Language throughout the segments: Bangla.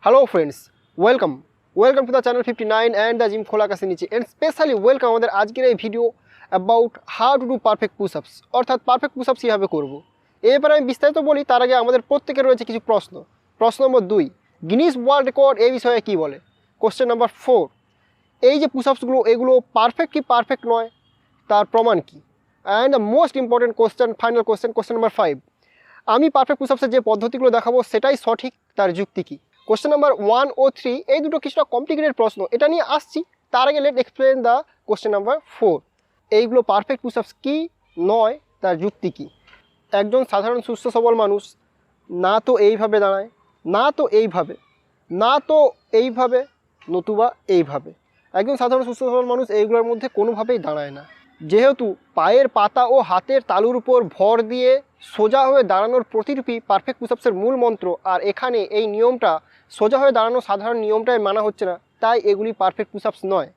Hello friends, welcome to the channel 59 and the gym khola kache niche, and specially welcome আমাদের আজকের এই video about how to do perfect push-ups অর্থাৎ পারফেক্ট পুশ-আপস কিভাবে করব। এবারে আমি বিস্তারিত বলি তার আগে আমাদের প্রত্যেকের রয়েছে কিছু প্রশ্ন। প্রশ্ন নম্বর 2, গিনিস ওয়ার্ল্ড রেকর্ড এই বিষয়ে কি বলে। কোশ্চেন নাম্বার 4, এই যে পুশ-আপসগুলো এগুলো পারফেক্ট কি পারফেক্ট নয় তার প্রমাণ কি। And the most important question, final question, question number 5, আমি পারফেক্ট পুশ-আপসের যে পদ্ধতিগুলো দেখাবো সেটাই সঠিক, তার যুক্তি কী। কোশ্চেন নাম্বার 1 ও 3 এই দুটো কিছুটা কমপ্লিকেটেড প্রশ্ন, এটা নিয়ে আসছি। তার আগে let explain the question number 4, এইগুলো পারফেক্ট পুশ-আপস কি নয় তার যুক্তি কী। একজন সাধারণ সুস্থ সবল মানুষ না তো এইভাবে দাঁড়ায়, না তো এইভাবে, না তো এইভাবে, নতুবা এইভাবে। একজন সাধারণ সুস্থ সবল মানুষ এইগুলোর মধ্যে কোনোভাবেই দাঁড়ায় না। যেহেতু পায়ের পাতা ও হাতের তালুর উপর ভর দিয়ে সোজা হয়ে দাঁড়ানোর প্রতিরূপী পারফেক্ট পুশ-আপসের মূল মন্ত্র, আর এখানে এই নিয়মটা সোজা হয়ে দাঁড়ানোর সাধারণ নিয়মটাই মানা হচ্ছে না, তাই এগুলি পারফেক্ট পুশ-আপস নয়।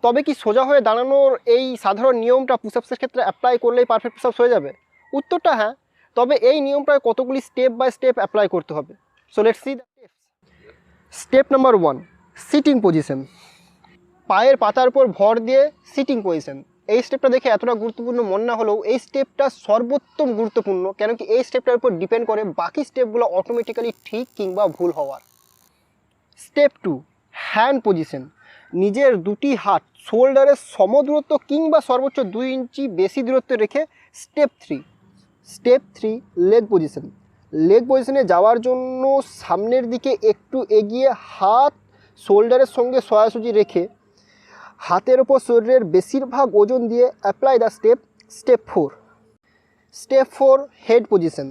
তবে কি সোজা হয়ে দাঁড়ানোর এই সাধারণ নিয়মটা পুশ-আপসের ক্ষেত্রে অ্যাপ্লাই করলেই পারফেক্ট পুশ-আপস হয়ে যাবে? উত্তরটা হ্যাঁ, তবে এই নিয়মটায় কতগুলি স্টেপ বাই স্টেপ অ্যাপ্লাই করতে হবে। So let's see the steps. Step number 1, sitting position. পায়ের পাতার উপর ভর দিয়ে সিটিং পজিশন। এই স্টেপটা দেখে এতটা গুরুত্বপূর্ণ মনে না হলেও এই স্টেপটা সর্বোত্তম গুরুত্বপূর্ণ, কেন কি এই স্টেপটার উপর ডিপেন্ড করে বাকি স্টেপগুলো অটোমেটিক্যালি ঠিক কিংবা ভুল হওয়ার। Step 2, hand position. নিজের দুটি হাত শোল্ডারের সমদূরত্ব কিংবা সর্বোচ্চ 2 ইঞ্চি বেশি দূরত্ব রেখে স্টেপ 3, লেগ পজিশন। লেগ পজিশনে যাওয়ার জন্য সামনের দিকে একটু এগিয়ে হাত শোল্ডারের সঙ্গে সোজাসুজি রেখে হাতের ওপর শরীরের বেশিরভাগ ওজন দিয়ে apply the step 4, head position.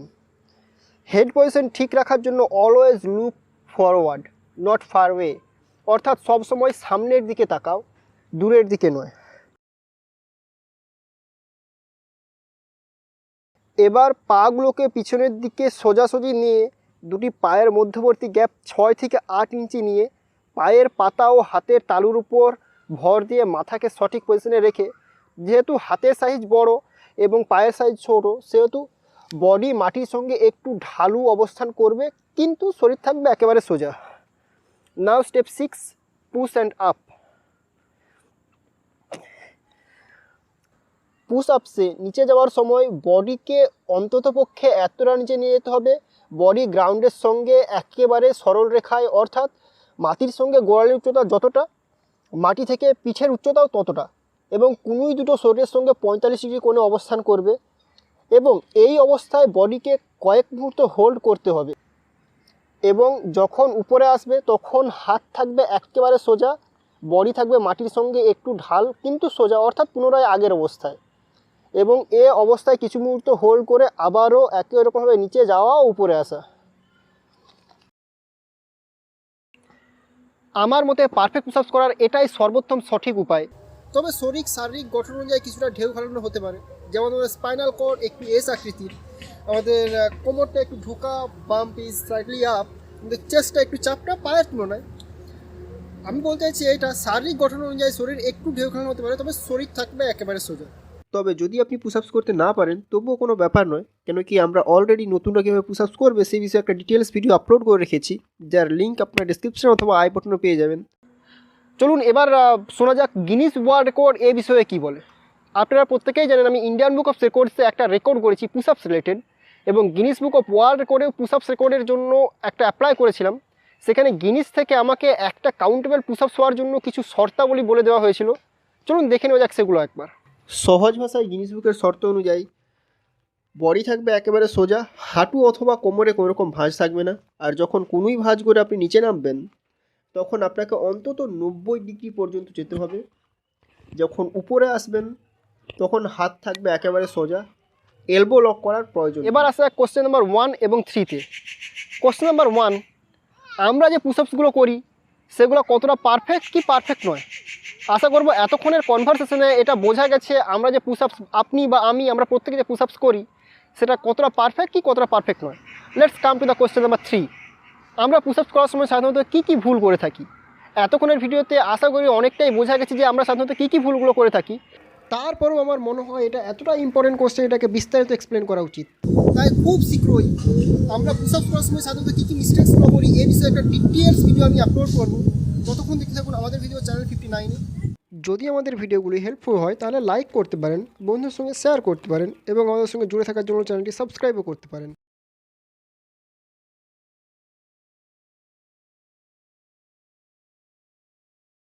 Head position ঠিক রাখার জন্য always look forward not far way, অর্থাৎ সবসময় সামনের দিকে তাকাও, দূরের দিকে নয়। এবার পাগুলোকে পিছনের দিকে সোজাসুজি নিয়ে দুটি পায়ের মধ্যবর্তী গ্যাপ 6 থেকে 8 ইঞ্চি নিয়ে পায়ের পাতা ও হাতের তালুর উপর ভর দিয়ে মাথাকে সঠিক পজিশনে রেখে, যেহেতু হাতের সাইজ বড় এবং পায়ের সাইজ ছোট, সেহেতু বডি মাটির সঙ্গে একটু ঢালু অবস্থান করবে, কিন্তু শরীর থাকবে একেবারে সোজা। Now step 6, push and up. Push আপসে নিচে যাওয়ার সময় বডিকে অন্ততপক্ষে এতটা নিচে নিয়ে যেতে হবে, বডি গ্রাউন্ডের সঙ্গে একেবারে সরল রেখায়, অর্থাৎ মাটির সঙ্গে গোড়ালির উচ্চতা যতটা, মাটি থেকে পিঠের উচ্চতাও ততটা, এবং কুনুই দুটো শরীরের সঙ্গে 45 ডিগ্রি কোণে অবস্থান করবে, এবং এই অবস্থায় বডিকে কয়েক মুহূর্ত হোল্ড করতে হবে, এবং যখন উপরে আসবে তখন হাত থাকবে একেবারে সোজা, বডি থাকবে মাটির সঙ্গে একটু ঢাল কিন্তু সোজা, অর্থাৎ পুনরায় আগের অবস্থায়, এবং এ অবস্থায় কিছু মুহূর্ত হোল্ড করে আবারও একই রকমভাবে নিচে যাওয়া ও উপরে আসা। আমার মতে পারফেক্ট পুশ-আপস করার এটাই সর্বোত্তম সঠিক উপায়। তবে শারীরিক গঠন অনুযায়ী কিছুটা ঢেউ খেলানো হতে পারে, যেমন আমাদের স্পাইনাল কর্ড একটু এস আকৃতির, আমাদের কোমরটা একটু ঢোকা, বাম্প ইজ স্লাইটলি আপ, আমাদের চেস্টটা একটু চাপটা পায়ের তুলনায়। আমি বলতে চাইছি এটা শারীরিক গঠন অনুযায়ী শরীর একটু ঢেউ খেলানো হতে পারে, তবে শরীর থাকবে একেবারে সোজা। তবে যদি আপনি পুশ-আপস করতে না পারেন তবুও কোনো ব্যাপার নয়, কেন কি আমরা অলরেডি নতুনরা কীভাবে পুশ-আপস করবে সেই বিষয়ে একটা ডিটেলস ভিডিও আপলোড করে রেখেছি, যার লিঙ্ক আপনার ডিসক্রিপশন অথবা আই বাটনে পেয়ে যাবেন। চলুন এবার শোনা যাক গিনিস ওয়ার্ল্ড রেকর্ড এই বিষয়ে কী বলে। আপনারা প্রত্যেকেই জানেন আমি ইন্ডিয়ান বুক অফ রেকর্ডসে একটা রেকর্ড করেছি পুশ-আপস রিলেটেড, এবং Guinness book of world রেকর্ডেও push-ups রেকর্ডের জন্য একটা অ্যাপ্লাই করেছিলাম। সেখানে গিনিস থেকে আমাকে একটা কাউন্টেবল পুশ-আপস হওয়ার জন্য কিছু শর্তাবলী বলে দেওয়া হয়েছিল। চলুন দেখে নেওয়া যাক সেগুলো একবার। সহজ ভাষায় গিনিস বুকের শর্ত অনুযায়ী বডি থাকবে একেবারে সোজা, হাঁটু অথবা কোমরে কোনো রকম ভাঁজ থাকবে না, আর যখন কোনোই ভাঁজ করে আপনি নিচে নামবেন তখন আপনাকে অন্তত 90 ডিগ্রি পর্যন্ত যেতে হবে। যখন উপরে আসবেন তখন হাত থাকবে একেবারে সোজা, এলবো লক করার প্রয়োজন। এবার আসা কোশ্চেন নাম্বার 1 এবং 3-তে। কোশ্চেন নাম্বার 1, আমরা যে পুশ-আপসগুলো করি সেগুলো কতটা পারফেক্ট কি পারফেক্ট নয়। আশা করব এতক্ষণের কনভারসেশনে এটা বোঝা গেছে আমরা যে পুশ-আপস, আপনি বা আমরা প্রত্যেকে যে পুশ-আপস করি সেটা কতটা পারফেক্ট কি কতটা পারফেক্ট নয়। Let's come to the question number 3, আমরা পুশ-আপস করার সময় সাধারণত কী ভুল করে থাকি। এতক্ষণের ভিডিওতে আশা করি অনেকটাই বোঝা গেছে যে আমরা সাধারণত কী ভুলগুলো করে থাকি। তারপরেও আমার মনে হয় এটা এতটা ইম্পর্টেন্ট কোশ্চেন, এটাকে বিস্তারিত এক্সপ্লেন করা উচিত। তাই খুব শীঘ্রই আমরা পুশআপ করার সময় সাধারণত কী কী মিস্টেক্সগুলো করি এই বিষয়ে একটা ডিটেলস ভিডিও আমি আপলোড করবো। ততক্ষণ দেখতে থাকুন আমাদের ভিডিও চ্যানেল 59। যদি আমাদের ভিডিওগুলি হেল্পফুল হয় তাহলে লাইক করতে পারেন, বন্ধুদের সঙ্গে শেয়ার করতে পারেন এবং আমাদের সঙ্গে জুড়ে থাকার জন্য চ্যানেলটি সাবস্ক্রাইবও করতে পারেন।